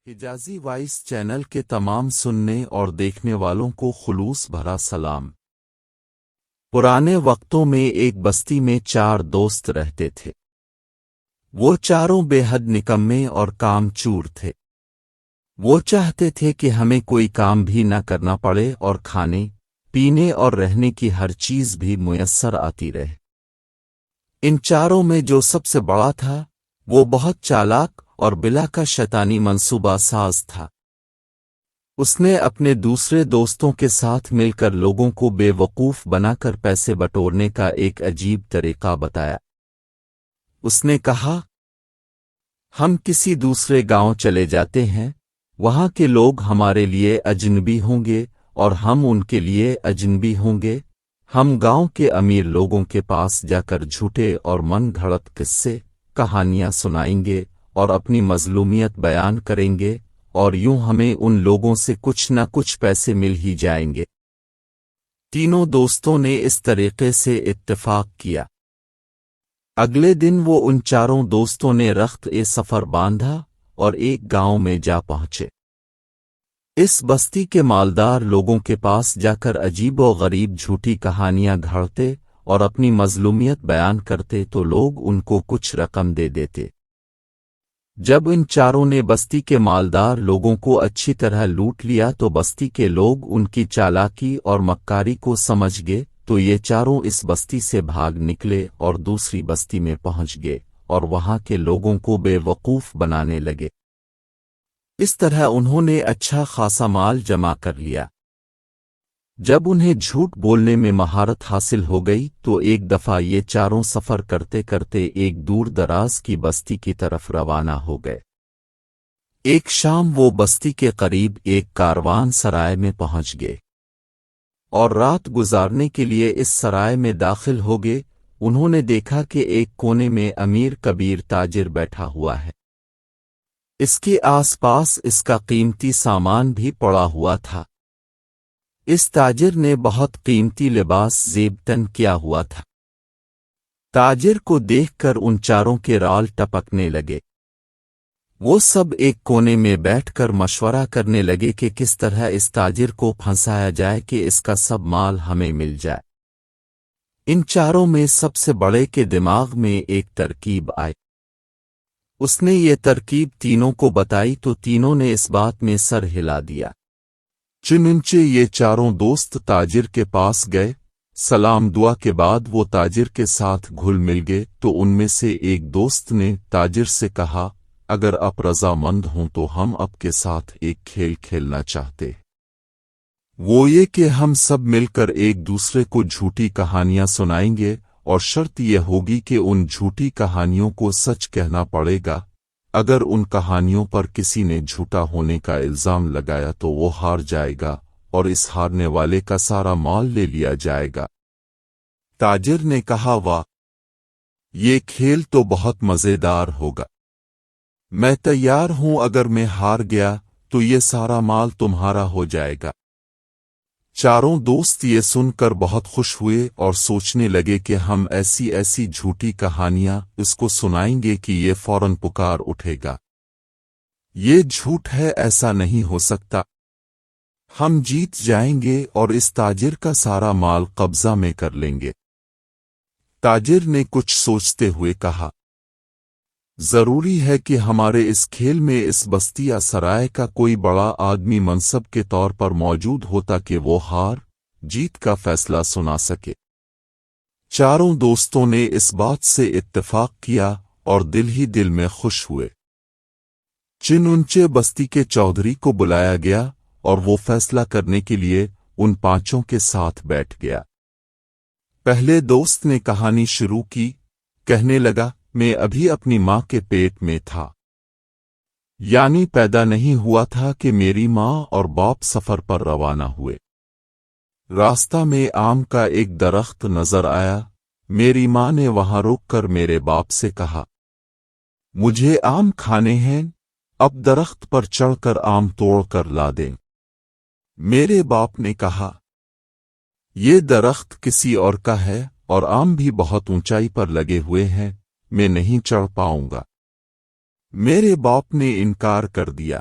حجازی voice channel کے تمام سننے اور دیکھنے والوں کو خلوص بھرا سلام۔ پرانے وقتوں میں ایک بستی میں 4 دوست رہتے تھے۔ وہ چاروں بے حد نکمے اور کام چور تھے۔ وہ چاہتے تھے کہ ہمیں کوئی کام بھی نہ کرنا پڑے اور کھانے، پینے اور رہنے کی ہر چیز بھی میسر آتی رہے۔ ان چاروں میں جو سب سے بڑا تھا، وہ بہت چالاک اور بلا کا شیطانی منصوبہ ساز تھا۔ اس نے اپنے دوسرے دوستوں کے ساتھ مل کر لوگوں کو بے وقوف بنا کر پیسے بٹورنے کا ایک عجیب طریقہ بتایا۔ اس نے کہا، ہم کسی دوسرے گاؤں چلے جاتے ہیں، وہاں کے لوگ ہمارے لیے اجنبی ہوں گے اور ہم ان کے لیے اجنبی ہوں گے۔ ہم گاؤں کے امیر لوگوں کے پاس جا کر جھوٹے اور من گھڑت قصے، کہانیاں سنائیں گے اور اپنی مظلومیت بیان کریں گے، اور یوں ہمیں ان لوگوں سے کچھ نہ کچھ پیسے مل ہی جائیں گے۔ تینوں دوستوں نے اس طریقے سے اتفاق کیا۔ اگلے دن وہ ان چاروں دوستوں نے رخت سفر باندھا اور ایک گاؤں میں جا پہنچے۔ اس بستی کے مالدار لوگوں کے پاس جا کر عجیب و غریب جھوٹی کہانیاں گھڑتے اور اپنی مظلومیت بیان کرتے تو لوگ ان کو کچھ رقم دے دیتے۔ جب ان چاروں نے بستی کے مالدار لوگوں کو اچھی طرح لوٹ لیا تو بستی کے لوگ ان کی چالاکی اور مکاری کو سمجھ گئے، تو یہ چاروں اس بستی سے بھاگ نکلے اور دوسری بستی میں پہنچ گئے اور وہاں کے لوگوں کو بے وقوف بنانے لگے۔ اس طرح انہوں نے اچھا خاصا مال جمع کر لیا۔ جب انہیں جھوٹ بولنے میں مہارت حاصل ہو گئی تو ایک دفعہ یہ چاروں سفر کرتے کرتے ایک دور دراز کی بستی کی طرف روانہ ہو گئے۔ ایک شام وہ بستی کے قریب ایک کاروان سرائے میں پہنچ گئے اور رات گزارنے کے لیے اس سرائے میں داخل ہو گئے۔ انہوں نے دیکھا کہ ایک کونے میں امیر کبیر تاجر بیٹھا ہوا ہے۔ اس کے آس پاس اس کا قیمتی سامان بھی پڑا ہوا تھا۔ اس تاجر نے بہت قیمتی لباس زیب تن کیا ہوا تھا۔ تاجر کو دیکھ کر ان چاروں کے رال ٹپکنے لگے۔ وہ سب ایک کونے میں بیٹھ کر مشورہ کرنے لگے کہ کس طرح اس تاجر کو پھنسایا جائے کہ اس کا سب مال ہمیں مل جائے۔ ان چاروں میں سب سے بڑے کے دماغ میں ایک ترکیب آئی۔ اس نے یہ ترکیب تینوں کو بتائی تو تینوں نے اس بات میں سر ہلا دیا۔ چنانچہ یہ چاروں دوست تاجر کے پاس گئے۔ سلام دعا کے بعد وہ تاجر کے ساتھ گھل مل گئے تو ان میں سے ایک دوست نے تاجر سے کہا، اگر آپ رضامند ہوں تو ہم آپ کے ساتھ ایک کھیل کھیلنا چاہتے۔ وہ یہ کہ ہم سب مل کر ایک دوسرے کو جھوٹی کہانیاں سنائیں گے اور شرط یہ ہوگی کہ ان جھوٹی کہانیوں کو سچ کہنا پڑے گا۔ اگر ان کہانیوں پر کسی نے جھوٹا ہونے کا الزام لگایا تو وہ ہار جائے گا اور اس ہارنے والے کا سارا مال لے لیا جائے گا۔ تاجر نے کہا، واہ، یہ کھیل تو بہت مزیدار ہوگا۔ میں تیار ہوں، اگر میں ہار گیا تو یہ سارا مال تمہارا ہو جائے گا۔ چاروں دوست یہ سن کر بہت خوش ہوئے اور سوچنے لگے کہ ہم ایسی جھوٹی کہانیاں اس کو سنائیں گے کہ یہ فوراً پکار اٹھے گا۔ یہ جھوٹ ہے، ایسا نہیں ہو سکتا۔ ہم جیت جائیں گے اور اس تاجر کا سارا مال قبضہ میں کر لیں گے۔ تاجر نے کچھ سوچتے ہوئے کہا، ضروری ہے کہ ہمارے اس کھیل میں اس بستی یا سرائے کا کوئی بڑا آدمی منصب کے طور پر موجود ہوتا کہ وہ ہار جیت کا فیصلہ سنا سکے۔ چاروں دوستوں نے اس بات سے اتفاق کیا اور دل ہی دل میں خوش ہوئے۔ چنانچہ بستی کے چودھری کو بلایا گیا اور وہ فیصلہ کرنے کے لیے ان پانچوں کے ساتھ بیٹھ گیا۔ پہلے دوست نے کہانی شروع کی، کہنے لگا، میں ابھی اپنی ماں کے پیٹ میں تھا، یعنی پیدا نہیں ہوا تھا کہ میری ماں اور باپ سفر پر روانہ ہوئے۔ راستہ میں آم کا ایک درخت نظر آیا۔ میری ماں نے وہاں رک کر میرے باپ سے کہا، مجھے آم کھانے ہیں، اب درخت پر چڑھ کر آم توڑ کر لا دیں۔ میرے باپ نے کہا، یہ درخت کسی اور کا ہے اور آم بھی بہت اونچائی پر لگے ہوئے ہیں، میں نہیں چڑھ پاؤں گا۔ میرے باپ نے انکار کر دیا۔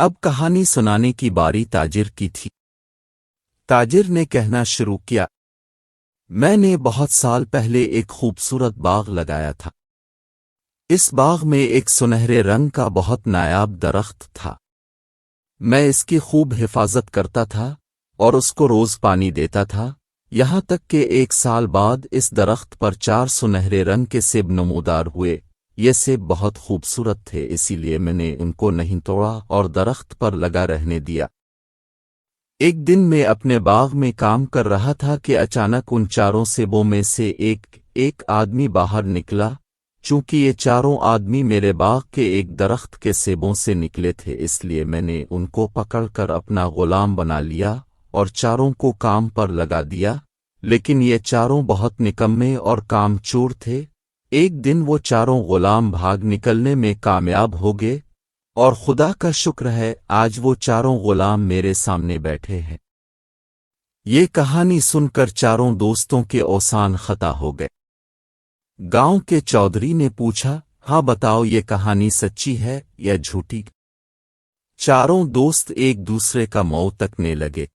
اب کہانی سنانے کی باری تاجر کی تھی۔ تاجر نے کہنا شروع کیا، میں نے بہت سال پہلے ایک خوبصورت باغ لگایا تھا۔ اس باغ میں ایک سنہرے رنگ کا بہت نایاب درخت تھا۔ میں اس کی خوب حفاظت کرتا تھا اور اس کو روز پانی دیتا تھا، یہاں تک کہ ایک سال بعد اس درخت پر 4 سنہرے رنگ کے سیب نمودار ہوئے۔ یہ سیب بہت خوبصورت تھے، اسی لیے میں نے ان کو نہیں توڑا اور درخت پر لگا رہنے دیا۔ ایک دن میں اپنے باغ میں کام کر رہا تھا کہ اچانک ان 4 سیبوں میں سے ایک آدمی باہر نکلا۔ چونکہ یہ 4 آدمی میرے باغ کے ایک درخت کے سیبوں سے نکلے تھے، اس لیے میں نے ان کو پکڑ کر اپنا غلام بنا لیا اور 4 کو کام پر لگا دیا۔ لیکن یہ 4 بہت نکمے اور کام چور تھے۔ ایک دن وہ 4 غلام بھاگ نکلنے میں کامیاب ہو گئے، اور خدا کا شکر ہے آج وہ 4 غلام میرے سامنے بیٹھے ہیں۔ یہ کہانی سن کر 4 دوستوں کے اوسان خطا ہو گئے۔ گاؤں کے چودھری نے پوچھا، ہاں بتاؤ یہ کہانی سچی ہے یا جھوٹی؟ 4 دوست ایک دوسرے کا منہ تکنے لگے۔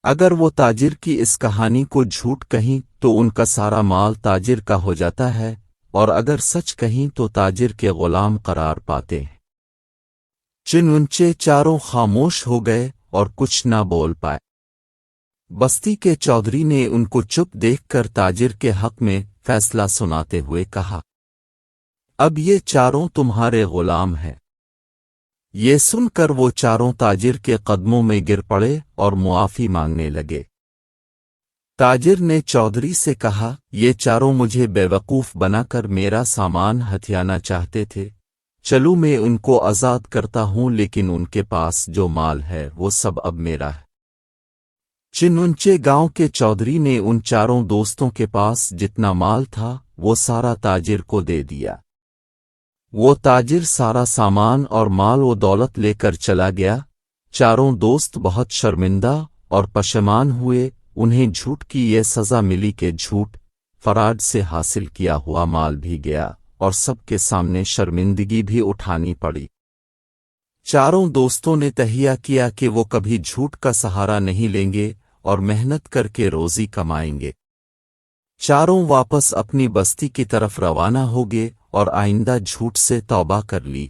اگر وہ تاجر کی اس کہانی کو جھوٹ کہیں تو ان کا سارا مال تاجر کا ہو جاتا ہے، اور اگر سچ کہیں تو تاجر کے غلام قرار پاتے ہیں۔ چنانچہ 4 خاموش ہو گئے اور کچھ نہ بول پائے۔ بستی کے چودھری نے ان کو چپ دیکھ کر تاجر کے حق میں فیصلہ سناتے ہوئے کہا، اب یہ 4 تمہارے غلام ہیں۔ یہ سن کر وہ 4 تاجر کے قدموں میں گر پڑے اور معافی مانگنے لگے۔ تاجر نے چودھری سے کہا، یہ 4 مجھے بیوقوف بنا کر میرا سامان ہتھیانا چاہتے تھے، چلو میں ان کو آزاد کرتا ہوں، لیکن ان کے پاس جو مال ہے وہ سب اب میرا ہے۔ چنانچہ گاؤں کے چودھری نے ان 4 دوستوں کے پاس جتنا مال تھا وہ سارا تاجر کو دے دیا۔ وہ تاجر سارا سامان اور مال و دولت لے کر چلا گیا۔ 4 دوست بہت شرمندہ اور پشیمان ہوئے۔ انہیں جھوٹ کی یہ سزا ملی کہ جھوٹ فراڈ سے حاصل کیا ہوا مال بھی گیا اور سب کے سامنے شرمندگی بھی اٹھانی پڑی۔ 4 دوستوں نے تہیہ کیا کہ وہ کبھی جھوٹ کا سہارا نہیں لیں گے اور محنت کر کے روزی کمائیں گے۔ 4 واپس اپنی بستی کی طرف روانہ ہو گئے اور آئندہ جھوٹ سے توبہ کر لی۔